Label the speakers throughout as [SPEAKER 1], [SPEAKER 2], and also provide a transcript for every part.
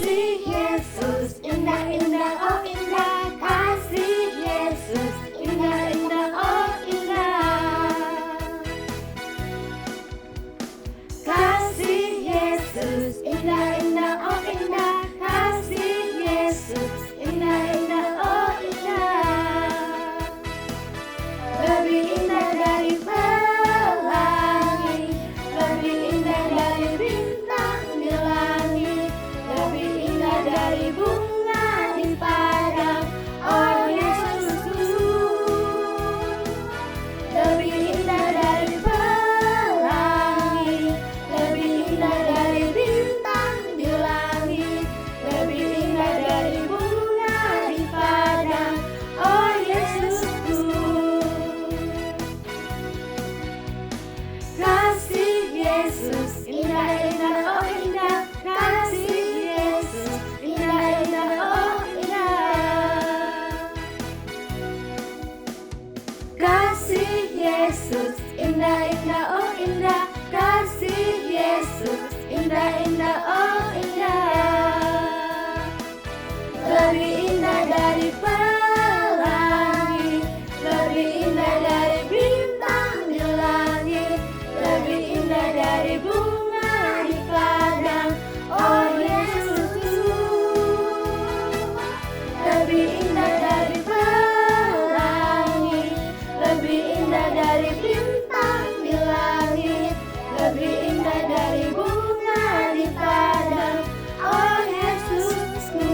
[SPEAKER 1] Kasih Yesus indah-indah, oh indah. Kasih Yesus indah-indah, oh indah. Kasih Yesus indah-indah, oh indah. Kasih Yesus indah-indah, oh indah. Lebih indah dari pelangi, lebih indah dari bintang di langit, lebih indah dari bunga di padang, oh Yesusku. Lebih indah dari pelangi, lebih indah dari bintang di langit, lebih indah dari bunga di padang, oh Yesusku. Kasih Yesus indah-indah, oh indah. Kasih Yesus indah-indah, oh indah. Kasih Yesus indah-indah, oh indah. Kasih Yesus indah-indah, oh indah. Lebih indah dari pelangi, lebih indah dari bintang di langit, lebih indah dari bunga di padang, oh Yesusku. Lebih indah dari pelangi, lebih indah dari bintang di langit, lebih indah dari bunga di padang, oh Yesusku.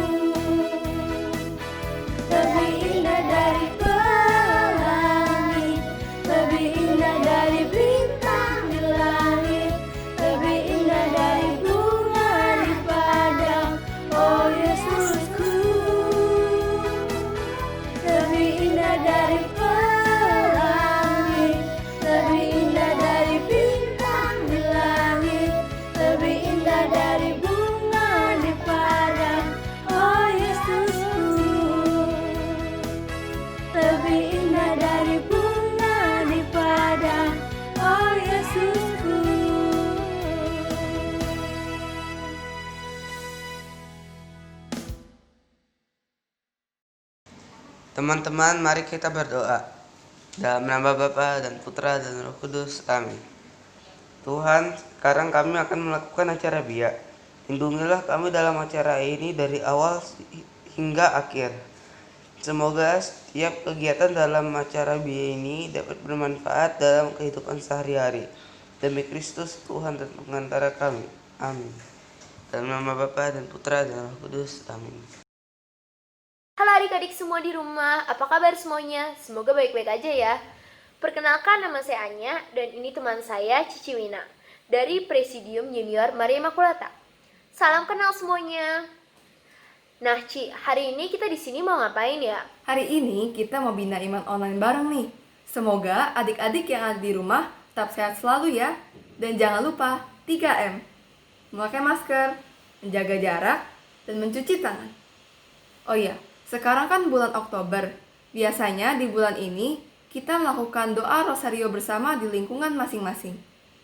[SPEAKER 1] Lebih indah dari pelangi, lebih indah dari bintang di langit, lebih indah dari bunga di padang, oh Yesusku. Lebih indah dari pelangi, lebih indah dari bintang di langit, lebih indah dari bunga di padang, oh Yesusku. Lebih indah dari bunga di padang, oh Yesusku.
[SPEAKER 2] Teman-teman, mari kita berdoa. Dalam nama Bapa dan Putra dan Roh Kudus. Amin. Tuhan, sekarang kami akan melakukan acara BIA. Lindungilah kami dalam acara ini dari awal hingga akhir. Semoga setiap kegiatan dalam acara BIA ini dapat bermanfaat dalam kehidupan sehari-hari. Demi Kristus, Tuhan dan pengantara kami. Amin. Dalam nama Bapa dan Putra dan Roh Kudus. Amin.
[SPEAKER 3] Halo adik-adik semua di rumah, apa kabar semuanya? Semoga baik-baik aja ya. Perkenalkan, nama saya Anya dan ini teman saya Cici Wina dari Presidium Junior Maria Immaculata. Salam kenal semuanya. Nah, Ci, hari ini kita di sini mau ngapain ya?
[SPEAKER 4] Hari ini kita mau bina iman online bareng nih. Semoga adik-adik yang ada di rumah tetap sehat selalu ya. Dan jangan lupa 3M. Memakai masker, menjaga jarak, dan mencuci tangan. Oh iya, sekarang kan bulan Oktober. Biasanya di bulan ini kita melakukan doa rosario bersama di lingkungan masing-masing.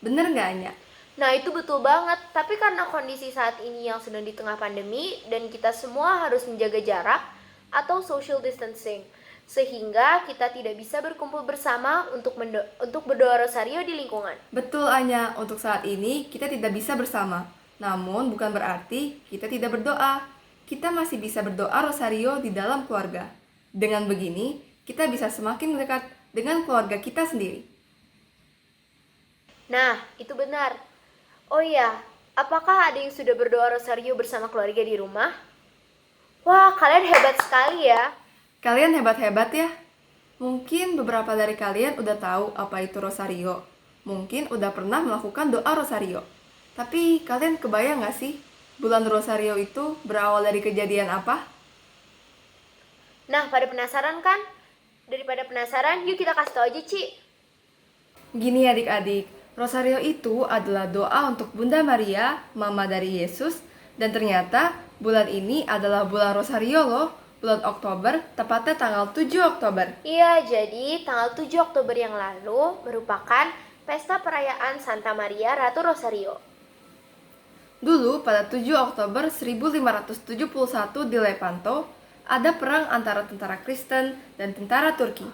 [SPEAKER 4] Bener nggak, Anya?
[SPEAKER 3] Nah, itu betul banget. Tapi karena kondisi saat ini yang sedang di tengah pandemi dan kita semua harus menjaga jarak atau social distancing, sehingga kita tidak bisa berkumpul bersama untuk berdoa rosario di lingkungan.
[SPEAKER 4] Betul, Anya. Untuk saat ini kita tidak bisa bersama. Namun bukan berarti kita tidak berdoa. Kita masih bisa berdoa rosario di dalam keluarga. Dengan begini, kita bisa semakin dekat dengan keluarga kita sendiri.
[SPEAKER 3] Nah, itu benar. Oh iya, apakah ada yang sudah berdoa rosario bersama keluarga di rumah? Wah, kalian hebat sekali ya.
[SPEAKER 4] Kalian hebat-hebat ya. Mungkin beberapa dari kalian udah tahu apa itu rosario. Mungkin udah pernah melakukan doa rosario. Tapi kalian kebayang gak sih bulan rosario itu berawal dari kejadian apa?
[SPEAKER 3] Nah, pada penasaran kan? Daripada penasaran, yuk kita kasih tau aja, Ci.
[SPEAKER 4] Gini adik-adik, rosario itu adalah doa untuk Bunda Maria, Mama dari Yesus. Dan ternyata bulan ini adalah bulan rosario loh. Bulan Oktober, tepatnya tanggal 7 Oktober.
[SPEAKER 3] Iya, jadi tanggal 7 Oktober yang lalu merupakan pesta perayaan Santa Maria Ratu Rosario.
[SPEAKER 4] Dulu pada 7 Oktober 1571 di Lepanto, ada perang antara tentara Kristen dan tentara Turki.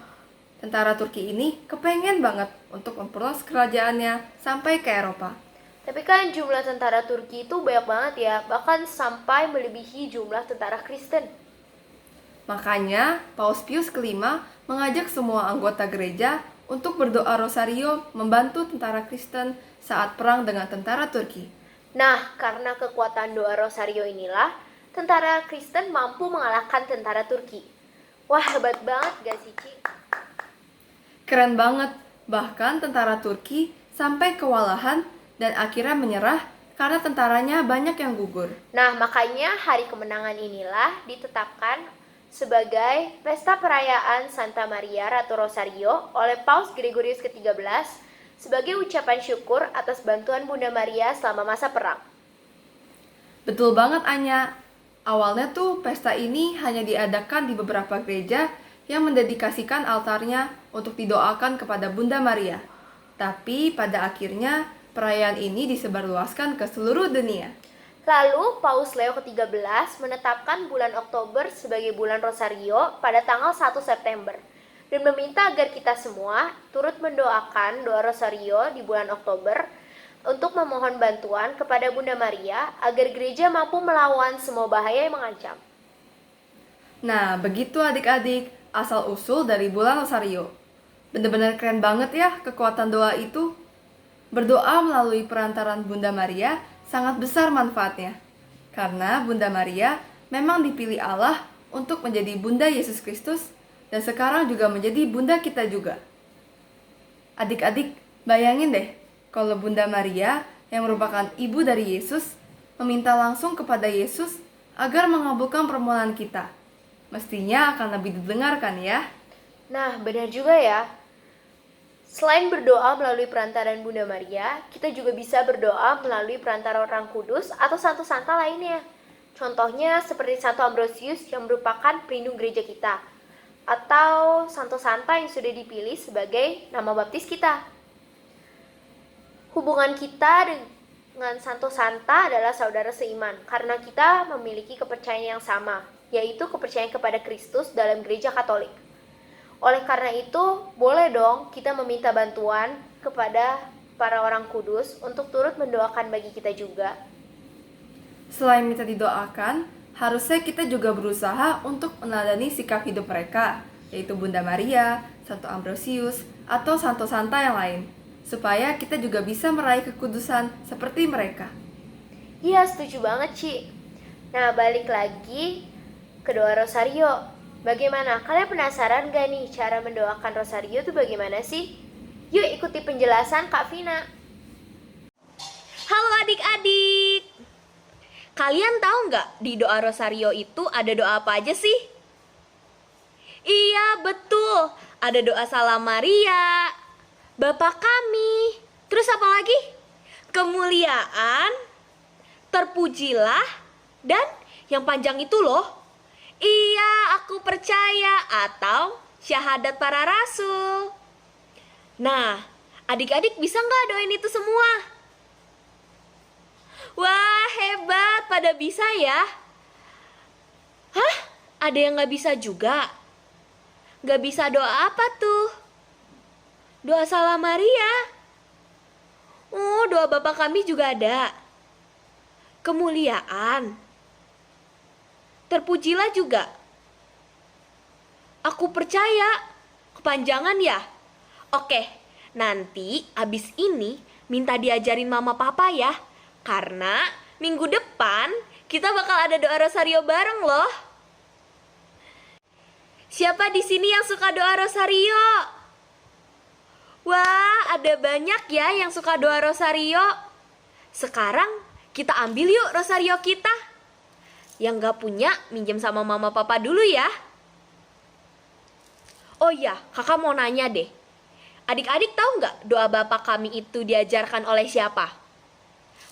[SPEAKER 4] Tentara Turki ini kepengen banget untuk memperluas kerajaannya sampai ke Eropa.
[SPEAKER 3] Tapi kan jumlah tentara Turki itu banyak banget ya, bahkan sampai melebihi jumlah tentara Kristen.
[SPEAKER 4] Makanya, Paus Pius kelima mengajak semua anggota gereja untuk berdoa rosario membantu tentara Kristen saat perang dengan tentara Turki.
[SPEAKER 3] Nah, karena kekuatan doa rosario inilah, tentara Kristen mampu mengalahkan tentara Turki. Wah, hebat banget gak sih, Ci?
[SPEAKER 4] Keren banget, bahkan tentara Turki sampai kewalahan dan akhirnya menyerah karena tentaranya banyak yang gugur.
[SPEAKER 3] Nah, makanya hari kemenangan inilah ditetapkan sebagai pesta perayaan Santa Maria Ratu Rosario oleh Paus Gregorius ke-13 sebagai ucapan syukur atas bantuan Bunda Maria selama masa perang.
[SPEAKER 4] Betul banget, Anya. Awalnya tuh pesta ini hanya diadakan di beberapa gereja yang mendedikasikan altarnya untuk didoakan kepada Bunda Maria. Tapi pada akhirnya perayaan ini disebarluaskan ke seluruh dunia.
[SPEAKER 3] Lalu Paus Leo ke-13 menetapkan bulan Oktober sebagai bulan Rosario pada tanggal 1 September dan meminta agar kita semua turut mendoakan doa Rosario di bulan Oktober untuk memohon bantuan kepada Bunda Maria agar gereja mampu melawan semua bahaya yang mengancam.
[SPEAKER 4] Nah, begitu adik-adik asal-usul dari bulan Rosario. Bener-bener keren banget ya kekuatan doa itu. Berdoa melalui perantaran Bunda Maria sangat besar manfaatnya. Karena Bunda Maria memang dipilih Allah untuk menjadi Bunda Yesus Kristus dan sekarang juga menjadi Bunda kita juga. Adik-adik, bayangin deh kalau Bunda Maria yang merupakan ibu dari Yesus meminta langsung kepada Yesus agar mengabulkan permohonan kita. Mestinya akan lebih didengarkan ya.
[SPEAKER 3] Nah, benar juga ya. Selain berdoa melalui perantaran Bunda Maria, kita juga bisa berdoa melalui perantaran Orang Kudus atau santo-santa lainnya. Contohnya seperti Santo Ambrosius yang merupakan pelindung gereja kita, atau santo-santa yang sudah dipilih sebagai nama baptis kita. Hubungan kita dengan santo-santa adalah saudara seiman, karena kita memiliki kepercayaan yang sama, yaitu kepercayaan kepada Kristus dalam gereja Katolik. Oleh karena itu, boleh dong kita meminta bantuan kepada para orang kudus untuk turut mendoakan bagi kita juga.
[SPEAKER 4] Selain minta didoakan, harusnya kita juga berusaha untuk meneladani sikap hidup mereka, yaitu Bunda Maria, Santo Ambrosius, atau santo-santa yang lain, supaya kita juga bisa meraih kekudusan seperti mereka.
[SPEAKER 3] Iya, setuju banget, Ci. Nah, balik lagi ke doa Rosario. Bagaimana? Kalian penasaran gak nih cara mendoakan Rosario itu bagaimana sih? Yuk ikuti penjelasan Kak Vina.
[SPEAKER 5] Halo adik-adik. Kalian tahu nggak di doa Rosario itu ada doa apa aja sih? Iya betul, ada doa Salam Maria, Bapa Kami, terus apa lagi? Kemuliaan, terpujilah, dan yang panjang itu loh. Iya, aku percaya, atau syahadat para rasul. Nah, adik-adik bisa nggak doain itu semua? Wah, hebat, pada bisa ya. Hah? Ada yang nggak bisa juga? Nggak bisa doa apa tuh? Doa Salam Maria. Oh, doa Bapa Kami juga ada. Kemuliaan. Terpujilah juga. Aku percaya. Kepanjangan ya? Oke, nanti abis ini minta diajarin mama papa ya. Karena minggu depan kita bakal ada doa Rosario bareng loh. Siapa di sini yang suka doa Rosario? Wah, ada banyak ya yang suka doa Rosario. Sekarang kita ambil yuk Rosario kita. Yang gak punya, minjem sama mama papa dulu ya. Oh iya, kakak mau nanya deh. Adik-adik tahu gak doa Bapa Kami itu diajarkan oleh siapa?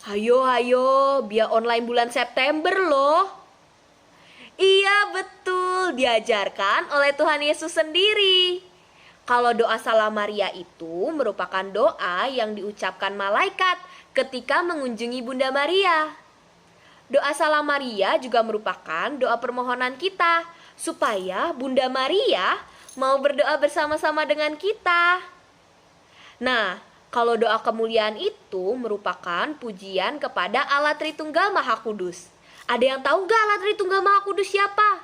[SPEAKER 5] Hayo, biar online bulan September loh. Iya betul, diajarkan oleh Tuhan Yesus sendiri. Kalau doa Salam Maria itu merupakan doa yang diucapkan malaikat ketika mengunjungi Bunda Maria. doa Salam Maria juga merupakan doa permohonan kita supaya Bunda Maria mau berdoa bersama-sama dengan kita. Nah, kalau doa kemuliaan itu merupakan pujian kepada Allah Tritunggal Maha Kudus. Ada yang tahu gak Allah Tritunggal Maha Kudus siapa?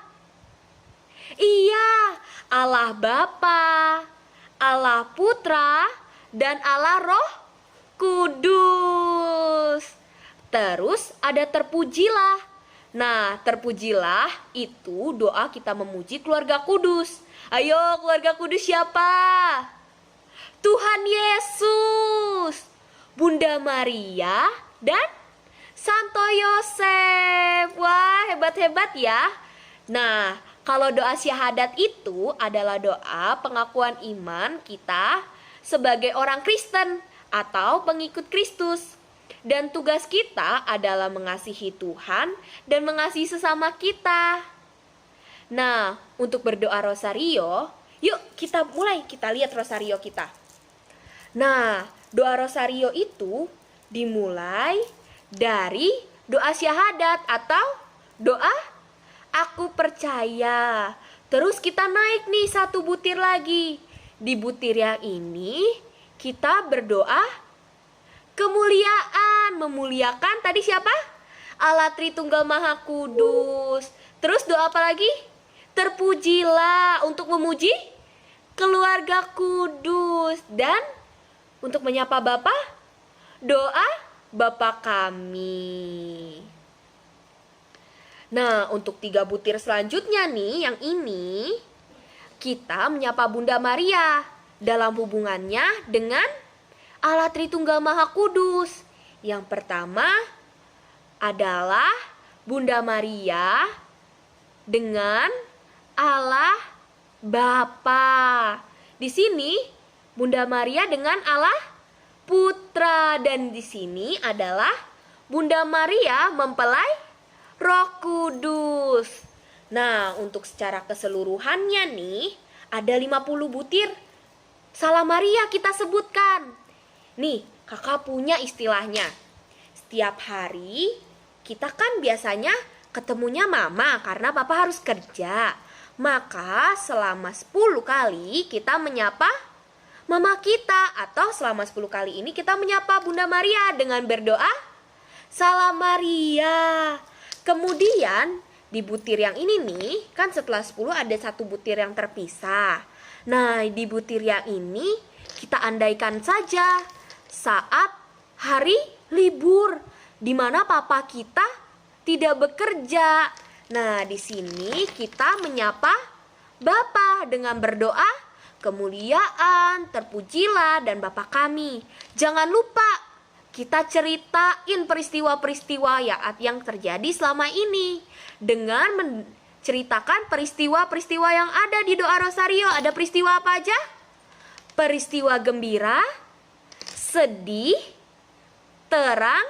[SPEAKER 5] Iya, Allah Bapa, Allah Putra, dan Allah Roh Kudus. Terus ada terpujilah. Nah, terpujilah itu doa kita memuji keluarga kudus. Ayo, keluarga kudus siapa? Tuhan Yesus, Bunda Maria, dan Santo Yosef. Wah, hebat-hebat ya. Nah, kalau doa syahadat itu adalah doa pengakuan iman kita sebagai orang Kristen atau pengikut Kristus. Dan tugas kita adalah mengasihi Tuhan dan mengasihi sesama kita. Nah, untuk berdoa rosario, yuk kita mulai, kita lihat rosario kita. Nah, doa rosario itu dimulai dari doa syahadat atau doa aku percaya. Terus kita naik nih satu butir lagi. Di butir yang ini kita berdoa kemuliaan, memuliakan tadi siapa? Allah Tritunggal Maha Kudus. Terus doa apa lagi? Terpujilah untuk memuji keluarga kudus. Dan untuk menyapa Bapa, doa Bapa kami. Nah, untuk 3 butir selanjutnya nih, yang ini kita menyapa Bunda Maria dalam hubungannya dengan Allah Tritunggal Maha Kudus. Yang pertama adalah Bunda Maria dengan Allah Bapa. Di sini Bunda Maria dengan Allah Putra, dan di sini adalah Bunda Maria mempelai Roh Kudus. Nah, untuk secara keseluruhannya nih ada 50 butir Salam Maria kita sebutkan. Nih, kakak punya istilahnya. Setiap hari kita kan biasanya ketemunya mama karena papa harus kerja. Maka selama 10 kali kita menyapa mama kita, atau selama 10 kali ini kita menyapa Bunda Maria dengan berdoa Salam Maria. Kemudian di butir yang ini nih, kan setelah 10 ada 1 butir yang terpisah. Nah, di butir yang ini kita andaikan saja saat hari libur di mana papa kita tidak bekerja. Nah, di sini kita menyapa Bapa dengan berdoa kemuliaan, terpujilah, dan Bapa kami. Jangan lupa kita ceritain peristiwa-peristiwa yang terjadi selama ini dengan menceritakan peristiwa-peristiwa yang ada di doa rosario. Ada peristiwa apa aja? Peristiwa gembira, sedih, terang,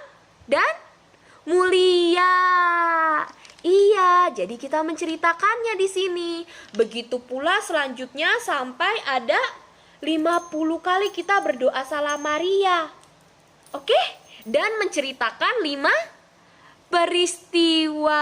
[SPEAKER 5] dan mulia. Iya, jadi kita menceritakannya di sini. Begitu pula selanjutnya sampai ada 50 kali kita berdoa Salam Maria. Oke? Dan menceritakan 5 peristiwa.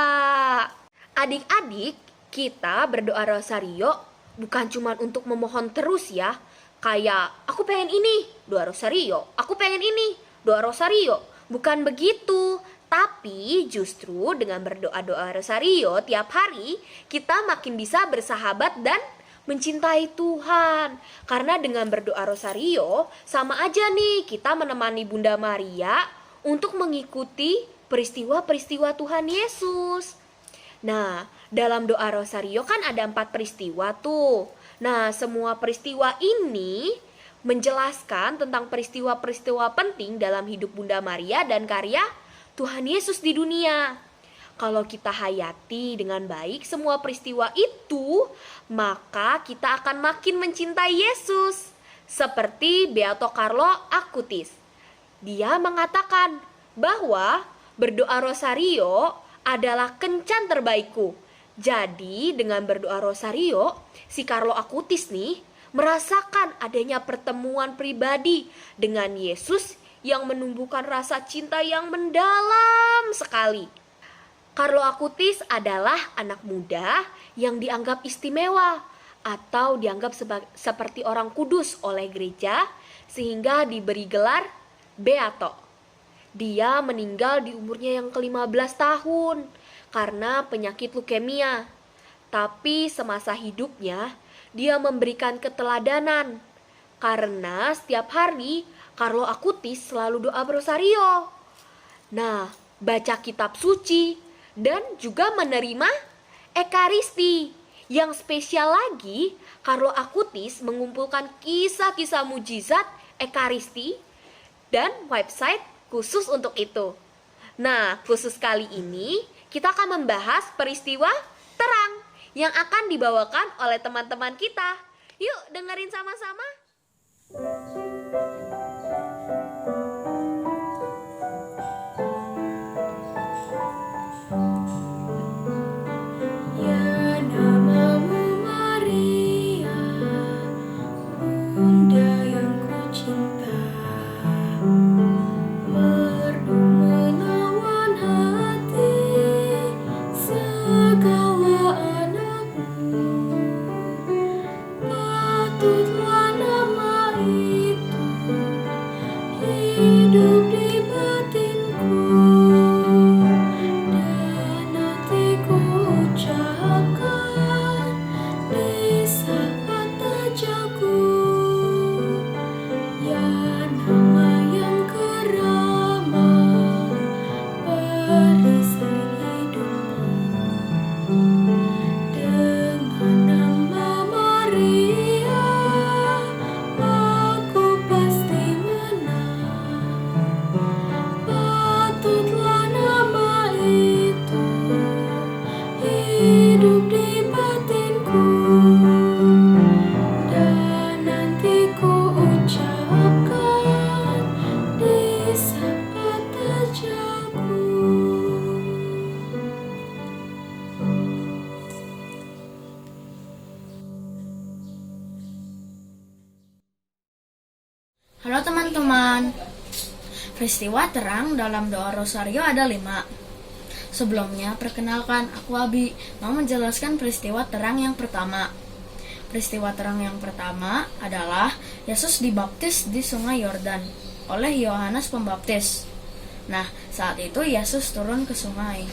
[SPEAKER 5] Adik-adik, kita berdoa rosario bukan cuma untuk memohon terus ya. Kayak aku pengen ini, doa rosario. Aku pengen ini, doa rosario. Bukan begitu. Tapi justru dengan berdoa-doa rosario tiap hari, kita makin bisa bersahabat dan mencintai Tuhan. Karena dengan berdoa rosario, sama aja nih kita menemani Bunda Maria untuk mengikuti peristiwa-peristiwa Tuhan Yesus. Nah, dalam doa rosario kan ada 4 peristiwa tuh. Nah, semua peristiwa ini menjelaskan tentang peristiwa-peristiwa penting dalam hidup Bunda Maria dan karya Tuhan Yesus di dunia. Kalau kita hayati dengan baik semua peristiwa itu, maka kita akan makin mencintai Yesus. Seperti Beato Carlo Acutis. Dia mengatakan bahwa berdoa rosario adalah kencan terbaikku. Jadi dengan berdoa rosario, si Carlo Acutis nih merasakan adanya pertemuan pribadi dengan Yesus yang menumbuhkan rasa cinta yang mendalam sekali. Carlo Acutis adalah anak muda yang dianggap istimewa atau dianggap seperti orang kudus oleh gereja sehingga diberi gelar Beato. Dia meninggal di umurnya yang ke-15 tahun karena penyakit leukemia. Tapi semasa hidupnya dia memberikan keteladanan karena setiap hari Carlo Acutis selalu doa rosario. Nah, baca kitab suci dan juga menerima Ekaristi. Yang spesial lagi, Carlo Acutis mengumpulkan kisah-kisah mujizat Ekaristi dan website khusus untuk itu. Nah, khusus kali ini kita akan membahas peristiwa terang yang akan dibawakan oleh teman-teman kita. Yuk dengerin sama-sama.
[SPEAKER 1] Ya namamu Maria, Bunda yang kucinta, merdu menawan hati segala anakmu. Patutlah nama itu hidup di batinku, dan hatiku ucapkan di saat tajaku. Ya nama yang keramah, perisai hidupku. Dengan nama Maria, aku pasti menang. Patutlah nama itu hidup di batinku, dan nanti ku ucapkan di saat tajaku.
[SPEAKER 6] Halo teman-teman, peristiwa terang dalam doa Rosario ada 5. Sebelumnya, perkenalkan, aku Abi, mau menjelaskan peristiwa terang yang pertama. Peristiwa terang yang pertama adalah Yesus dibaptis di sungai Yordan oleh Yohanes Pembaptis. Nah, saat itu Yesus turun ke sungai.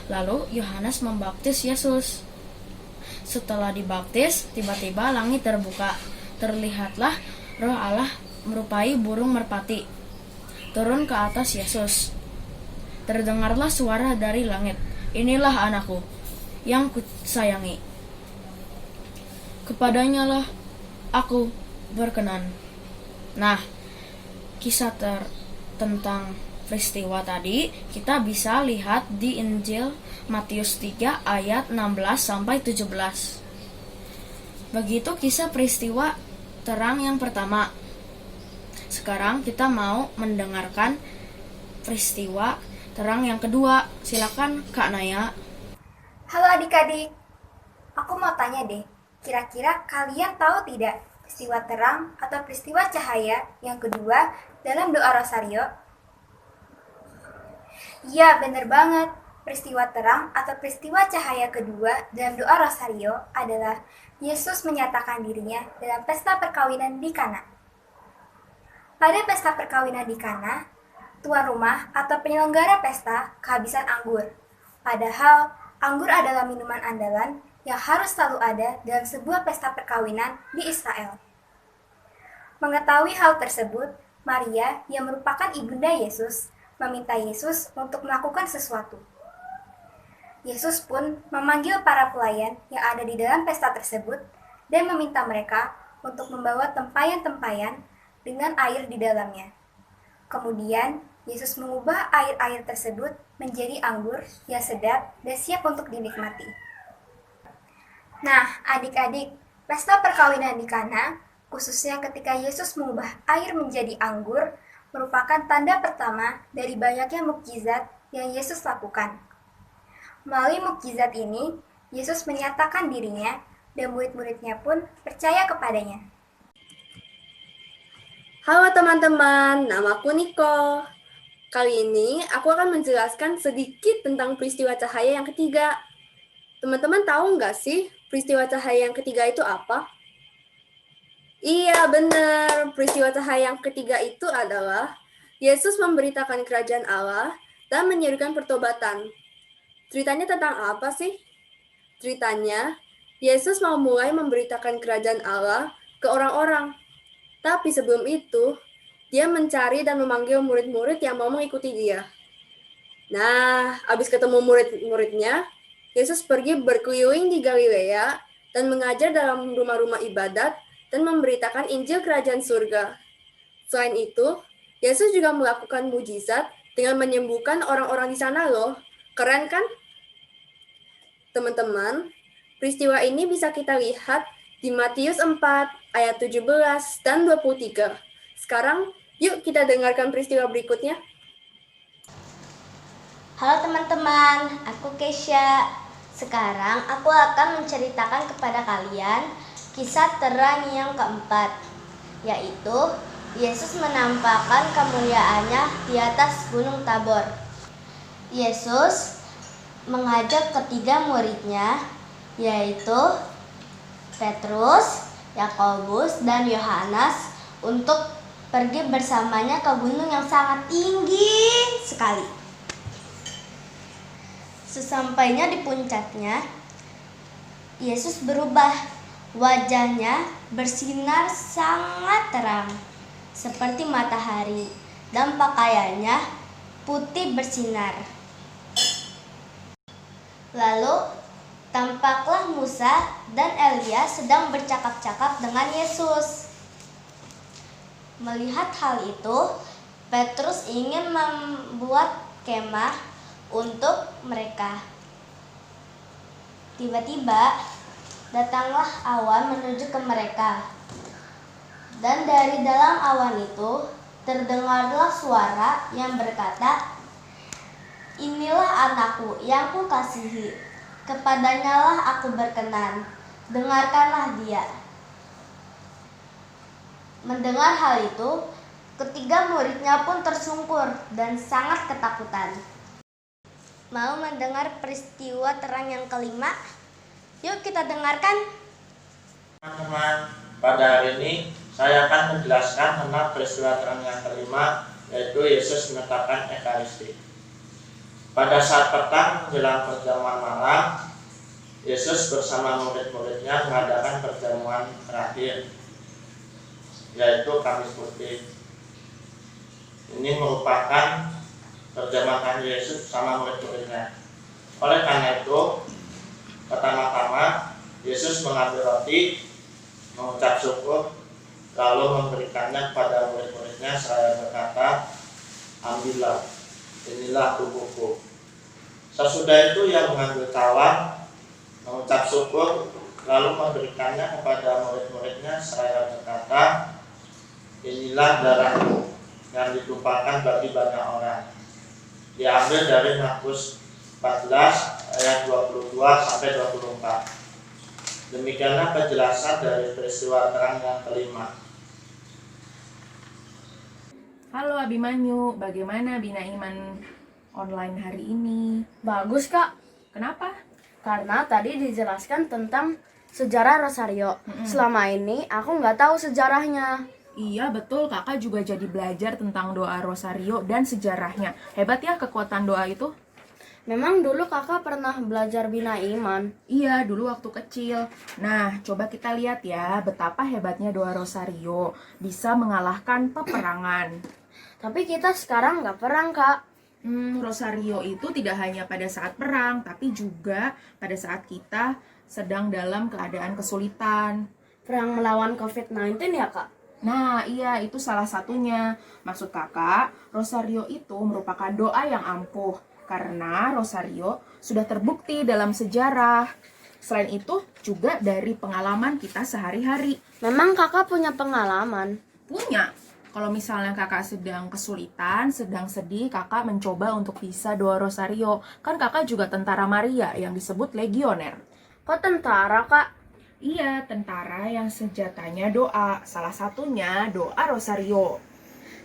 [SPEAKER 6] Lalu Yohanes membaptis Yesus. Setelah dibaptis, tiba-tiba langit terbuka. Terlihatlah Roh Allah merupai burung merpati turun ke atas Yesus. Terdengarlah suara dari langit, "Inilah anakku yang kusayangi. Kepadanya lah aku berkenan." Nah, kisah tentang peristiwa tadi kita bisa lihat di Injil Matius 3 ayat 16 sampai 17. Begitu kisah peristiwa terang yang pertama. Sekarang kita mau mendengarkan peristiwa terang yang kedua. Silakan Kak Naya.
[SPEAKER 7] Halo adik-adik, aku mau tanya deh, kira-kira kalian tahu tidak peristiwa terang atau peristiwa cahaya yang kedua dalam doa Rosario? Iya, bener banget. Peristiwa terang atau peristiwa cahaya kedua dalam doa Rosario adalah Yesus menyatakan dirinya dalam pesta perkawinan di Kana. Pada pesta perkawinan di Kana, tuan rumah atau penyelenggara pesta kehabisan anggur. Padahal, anggur adalah minuman andalan yang harus selalu ada dalam sebuah pesta perkawinan di Israel. Mengetahui hal tersebut, Maria yang merupakan ibunda Yesus meminta Yesus untuk melakukan sesuatu. Yesus pun memanggil para pelayan yang ada di dalam pesta tersebut dan meminta mereka untuk membawa tempayan-tempayan dengan air di dalamnya. Kemudian, Yesus mengubah air-air tersebut menjadi anggur yang sedap dan siap untuk dinikmati. Nah, adik-adik, pesta perkawinan di Kana, khususnya ketika Yesus mengubah air menjadi anggur, merupakan tanda pertama dari banyaknya mukjizat yang Yesus lakukan. Melalui mukjizat ini, Yesus menyatakan dirinya dan murid-muridnya pun percaya kepadanya.
[SPEAKER 8] Halo teman-teman, namaku Niko.
[SPEAKER 4] Kali ini aku akan menjelaskan sedikit tentang peristiwa cahaya yang ketiga. Teman-teman tahu nggak sih peristiwa cahaya yang ketiga itu apa? Iya, benar. Peristiwa cahaya yang ketiga itu adalah Yesus memberitakan kerajaan Allah dan menyerukan pertobatan. Ceritanya tentang apa sih? Ceritanya, Yesus mau mulai memberitakan kerajaan Allah ke orang-orang. Tapi sebelum itu, dia mencari dan memanggil murid-murid yang mau mengikuti dia. Nah, habis ketemu murid-muridnya, Yesus pergi berkeliling di Galilea dan mengajar dalam rumah-rumah ibadat dan memberitakan Injil Kerajaan Surga. Selain itu, Yesus juga melakukan mujizat dengan menyembuhkan orang-orang di sana loh. Keren kan? Teman-teman, peristiwa ini bisa kita lihat di Matius 4 ayat 17 dan 23. Sekarang, yuk kita dengarkan peristiwa berikutnya.
[SPEAKER 1] Halo teman-teman, aku Kesha. Sekarang aku akan menceritakan kepada kalian kisah terang yang keempat, yaitu Yesus menampakkan kemuliaannya di atas Gunung Tabor. Yesus mengajak ketiga muridnya, yaitu Petrus, Yakobus, dan Yohanes untuk pergi bersamanya ke gunung yang sangat tinggi sekali. Sesampainya di puncaknya, Yesus berubah. Wajahnya bersinar sangat terang, seperti matahari, dan pakaiannya putih bersinar. Lalu, tampaklah Musa dan Elia sedang bercakap-cakap dengan Yesus. Melihat hal itu, Petrus ingin membuat kemah untuk mereka. Tiba-tiba, datanglah awan menuju ke mereka. Dan dari dalam awan itu, terdengarlah suara yang berkata, "Inilah anakku yang kukasihi, kepadanyalah aku berkenan, dengarkanlah dia." Mendengar hal itu, ketiga muridnya pun tersungkur dan sangat ketakutan. Mau mendengar peristiwa terang yang kelima? Yuk kita dengarkan.
[SPEAKER 8] Teman-teman, pada hari ini saya akan menjelaskan tentang peristiwa terang yang kelima, yaitu Yesus menetapkan Ekaristi. Pada saat petang menjelang perjamuan malam, Yesus bersama murid-muridnya mengadakan perjamuan terakhir, yaitu Kamis Putih. Ini merupakan perjamuan Yesus bersama murid-muridnya. Oleh karena itu, pertama-tama Yesus mengambil roti, mengucap syukur, lalu memberikannya kepada murid-muridnya seraya berkata, "Ambillah, inilah tubuhku." Sesudah itu ia mengambil cawan, mengucap syukur, lalu memberikannya kepada murid-muridnya seraya berkata, "Inilah darahku yang ditumpahkan bagi banyak orang." Diambil dari Markus 14 ayat 22 sampai 24. Demikianlah penjelasan dari peristiwa terang yang kelima.
[SPEAKER 9] Halo Abimanyu, bagaimana Bina Iman online hari ini?
[SPEAKER 6] Bagus, Kak.
[SPEAKER 9] Kenapa?
[SPEAKER 6] Karena tadi dijelaskan tentang sejarah Rosario. Selama ini aku nggak tahu sejarahnya.
[SPEAKER 9] Iya betul, kakak juga jadi belajar tentang doa Rosario dan sejarahnya. Hebat ya kekuatan doa itu?
[SPEAKER 6] Memang dulu kakak pernah belajar Bina Iman.
[SPEAKER 9] Iya, dulu waktu kecil. Nah, coba kita lihat ya betapa hebatnya doa Rosario bisa mengalahkan peperangan.
[SPEAKER 6] Tapi kita sekarang nggak perang, Kak.
[SPEAKER 9] Rosario itu tidak hanya pada saat perang, tapi juga pada saat kita sedang dalam keadaan kesulitan.
[SPEAKER 6] Perang melawan COVID-19 ya, Kak?
[SPEAKER 9] Nah, iya, itu salah satunya. Maksud kakak, Rosario itu merupakan doa yang ampuh, karena Rosario sudah terbukti dalam sejarah. Selain itu, juga dari pengalaman kita sehari-hari.
[SPEAKER 6] Memang kakak punya pengalaman?
[SPEAKER 9] Punya. Kalau misalnya kakak sedang kesulitan, sedang sedih, kakak mencoba untuk bisa doa Rosario. Kan kakak juga tentara Maria yang disebut legioner.
[SPEAKER 6] Kok tentara, Kak?
[SPEAKER 9] Iya, tentara yang senjatanya doa. Salah satunya doa Rosario.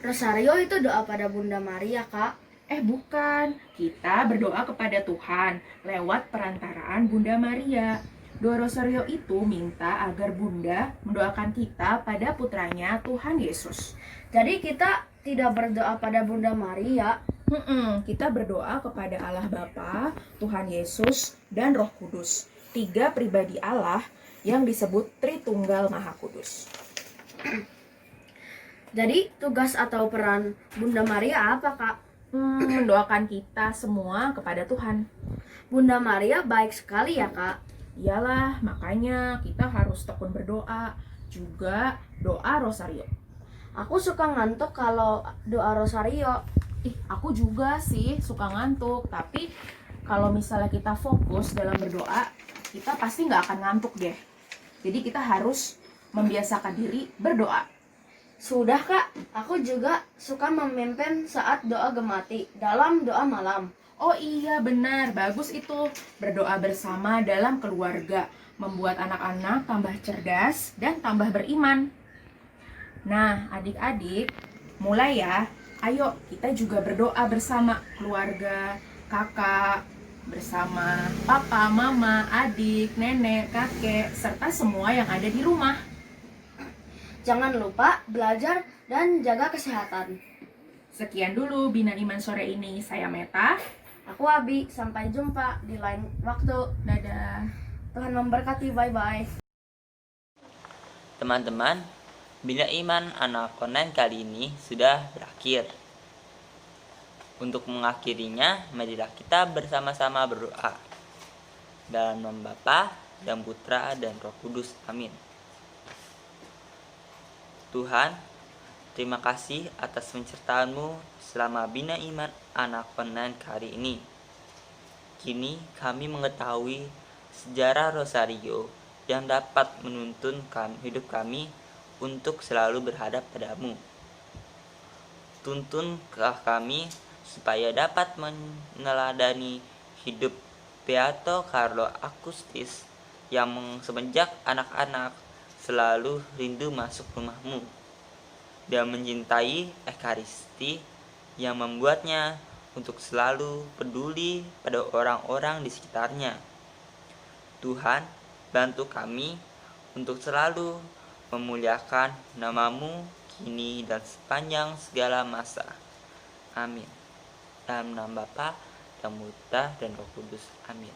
[SPEAKER 6] Rosario itu doa pada Bunda Maria, Kak.
[SPEAKER 9] Bukan, kita berdoa kepada Tuhan lewat perantaraan Bunda Maria. Doa Rosario itu minta agar Bunda mendoakan kita pada putranya Tuhan Yesus.
[SPEAKER 6] Jadi kita tidak berdoa pada Bunda Maria.
[SPEAKER 9] Kita berdoa kepada Allah Bapa, Tuhan Yesus, dan Roh Kudus. 3 pribadi Allah yang disebut Tritunggal Maha Kudus.
[SPEAKER 6] Jadi tugas atau peran Bunda Maria apa, Kak?
[SPEAKER 9] Mendoakan kita semua kepada Tuhan.
[SPEAKER 6] Bunda Maria baik sekali ya, Kak.
[SPEAKER 9] Iyalah, makanya kita harus tekun berdoa. Juga doa Rosario.
[SPEAKER 6] Aku suka ngantuk kalau doa Rosario.
[SPEAKER 9] Aku juga sih suka ngantuk. Tapi kalau misalnya kita fokus dalam berdoa, kita pasti nggak akan ngantuk deh. Jadi kita harus membiasakan diri berdoa.
[SPEAKER 6] Sudah, Kak. Aku juga suka memimpin saat doa gemati dalam doa malam.
[SPEAKER 9] Oh iya, benar. Bagus itu. Berdoa bersama dalam keluarga. Membuat anak-anak tambah cerdas dan tambah beriman. Nah, adik-adik, mulai ya. Ayo, kita juga berdoa bersama keluarga, kakak, bersama papa, mama, adik, nenek, kakek, serta semua yang ada di rumah.
[SPEAKER 6] Jangan lupa belajar dan jaga kesehatan.
[SPEAKER 9] Sekian dulu Bina Iman sore ini. Saya Meta.
[SPEAKER 6] Aku Abi. Sampai jumpa di lain waktu.
[SPEAKER 9] Dadah.
[SPEAKER 6] Tuhan memberkati. Bye-bye.
[SPEAKER 10] Teman-teman, Bina Iman anak online kali ini sudah berakhir. Untuk mengakhirinya, marilah kita bersama-sama berdoa. Dalam nama Bapa dan Putra dan Roh Kudus. Amin. Tuhan, terima kasih atas penyertaan-Mu selama Bina Iman anak online kali ini. Kini kami mengetahui sejarah Rosario yang dapat menuntun hidup kami untuk selalu berhadap padamu. Tuntunkah kami supaya dapat meneladani hidup Beato Carlo Augustus yang semenjak anak-anak selalu rindu masuk rumah-Mu dan mencintai Ekaristi yang membuatnya untuk selalu peduli pada orang-orang di sekitarnya. Tuhan, bantu kami untuk selalu memuliakan nama-Mu kini dan sepanjang segala masa. Amin. Dalam nama Bapa dan Putra dan Roh Kudus. Amin.